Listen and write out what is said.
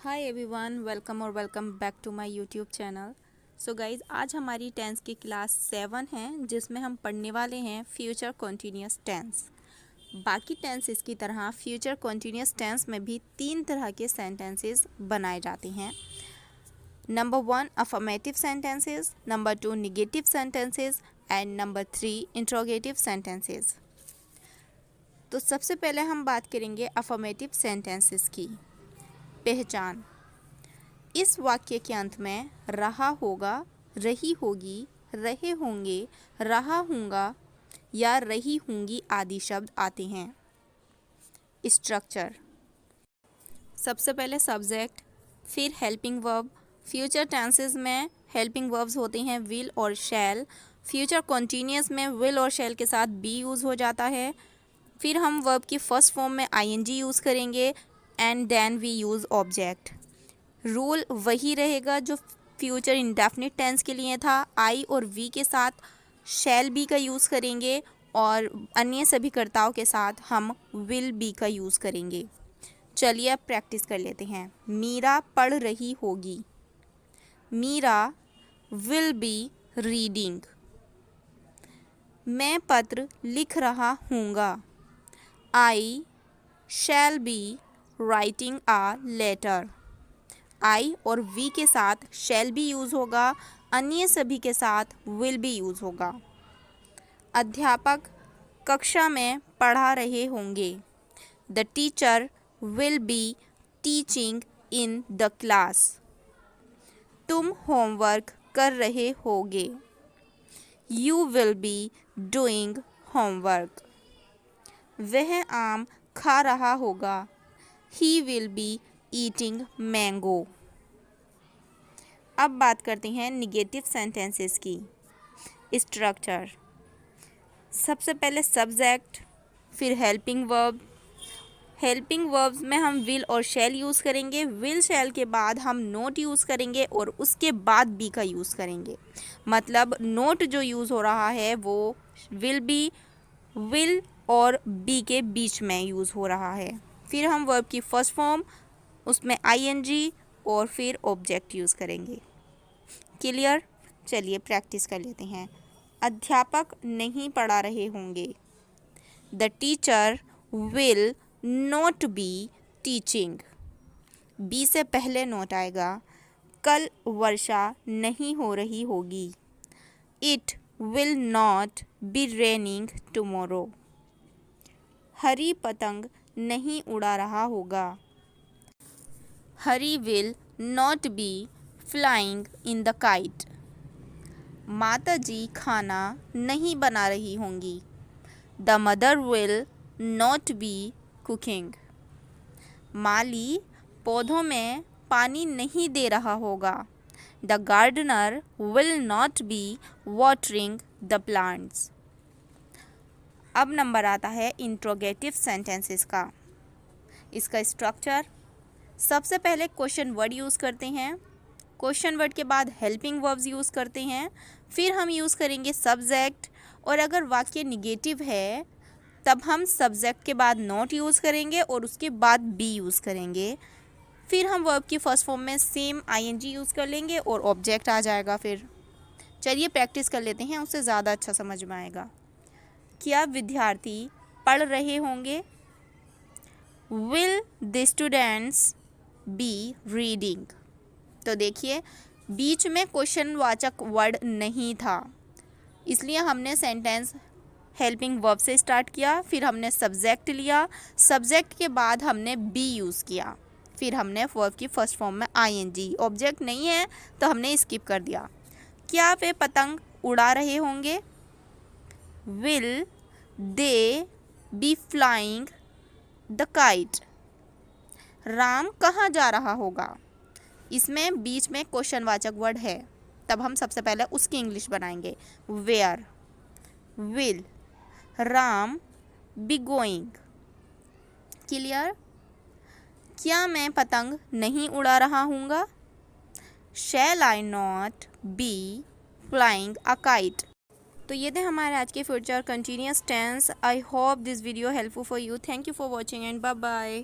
Hi everyone, welcome back to my YouTube channel. So guys, आज हमारी tense की class 7 है, जिसमें हम पढ़ने वाले हैं फ्यूचर कॉन्टीन्यूअस टेंस। बाकी टेंसेस की तरह फ्यूचर कॉन्टीन्यूअस टेंस में भी 3 तरह के सेंटेंसेस बनाए जाते हैं। Number 1 affirmative sentences, number 2 negative sentences and number 3 interrogative sentences. तो सबसे पहले हम बात करेंगे अफर्मेटिव सेंटेंसेस की। पहचान। इस वाक्य के अंत में रहा होगा, रही होगी, रहे होंगे, रहा हूँगा या रही होंगी आदि शब्द आते हैं। स्ट्रक्चर। सबसे पहले सब्जेक्ट, फिर हेल्पिंग वर्ब। फ्यूचर टेंसेस में हेल्पिंग वर्ब्स होते हैं विल और शैल। फ्यूचर कॉन्टीन्यूअस में विल और शैल के साथ बी यूज़ हो जाता है। फिर हम वर्ब की फर्स्ट फॉर्म में आईएनजी यूज़ करेंगे and then we use object. Rule वही रहेगा जो फ्यूचर इंडेफिनिट टेंस के लिए था। आई और वी के साथ शैल बी का यूज़ करेंगे और अन्य सभी कर्ताओं के साथ हम विल बी का यूज़ करेंगे। चलिए अब प्रैक्टिस कर लेते हैं। मीरा पढ़ रही होगी। Meera will be reading. मैं पत्र लिख रहा हूँगा। I shall be writing a letter. I और वी के साथ शैल भी यूज़ होगा, अन्य सभी के साथ विल भी यूज़ होगा। अध्यापक कक्षा में पढ़ा रहे होंगे। The teacher will be teaching in the class. तुम होमवर्क कर रहे होगे। You will be doing homework. वह आम खा रहा होगा। He will be eating mango. अब बात करते हैं निगेटिव सेंटेंसेस की। स्ट्रक्चर। सबसे पहले सब्जेक्ट, फिर हेल्पिंग वर्ब। हेल्पिंग वर्ब्स में हम विल और शैल यूज़ करेंगे। विल शैल के बाद हम नोट यूज़ करेंगे और उसके बाद बी का यूज़ करेंगे। मतलब नोट जो यूज़ हो रहा है वो विल बी, विल और बी के बीच में यूज़ हो रहा है। फिर हम वर्ब की फर्स्ट फॉर्म, उसमें आईएनजी और फिर ऑब्जेक्ट यूज़ करेंगे। क्लियर? चलिए प्रैक्टिस कर लेते हैं। अध्यापक नहीं पढ़ा रहे होंगे। The teacher will not be teaching. B से पहले नोट आएगा। कल वर्षा नहीं हो रही होगी। It will not be raining tomorrow. Hari पतंग नहीं उड़ा रहा होगा। Hari will not be flying in the kite. माता जी खाना नहीं बना रही होंगी। The mother will not be cooking. माली पौधों में पानी नहीं दे रहा होगा। The gardener will not be watering the plants. अब नंबर आता है इंट्रोगेटिव सेंटेंसेस का। इसका स्ट्रक्चर। सबसे पहले क्वेश्चन वर्ड यूज़ करते हैं। क्वेश्चन वर्ड के बाद हेल्पिंग वर्ब्स यूज़ करते हैं। फिर हम यूज़ करेंगे सब्जेक्ट, और अगर वाक्य निगेटिव है तब हम सब्जेक्ट के बाद नॉट यूज़ करेंगे और उसके बाद बी यूज़ करेंगे। फिर हम वर्ब की फर्स्ट फॉर्म में सेम आईएनजी यूज़ कर लेंगे और ऑब्जेक्ट आ जाएगा। फिर चलिए प्रैक्टिस कर लेते हैं, उससे ज़्यादा अच्छा समझ में आएगा। क्या विद्यार्थी पढ़ रहे होंगे? Will the students be reading. तो देखिए, बीच में क्वेश्चन वाचक वर्ड नहीं था, इसलिए हमने सेंटेंस हेल्पिंग वर्ब से स्टार्ट किया। फिर हमने सब्जेक्ट लिया, सब्जेक्ट के बाद हमने बी यूज़ किया। फिर हमने वर्ब की फर्स्ट फॉर्म में आईएनजी। ऑब्जेक्ट नहीं है तो हमने स्किप कर दिया। क्या वे पतंग उड़ा रहे होंगे? Will they be flying the kite. Ram कहाँ जा रहा होगा? इसमें बीच में क्वेश्चनवाचक वर्ड है, तब हम सबसे पहले उसकी इंग्लिश बनाएंगे। Where will Ram be going. Clear? क्या मैं पतंग नहीं उड़ा रहा हूँगा? Shall I not be flying a kite. तो ये थे हमारे आज के future continuous tense. I hope this video helpful for you. Thank you for watching and bye bye.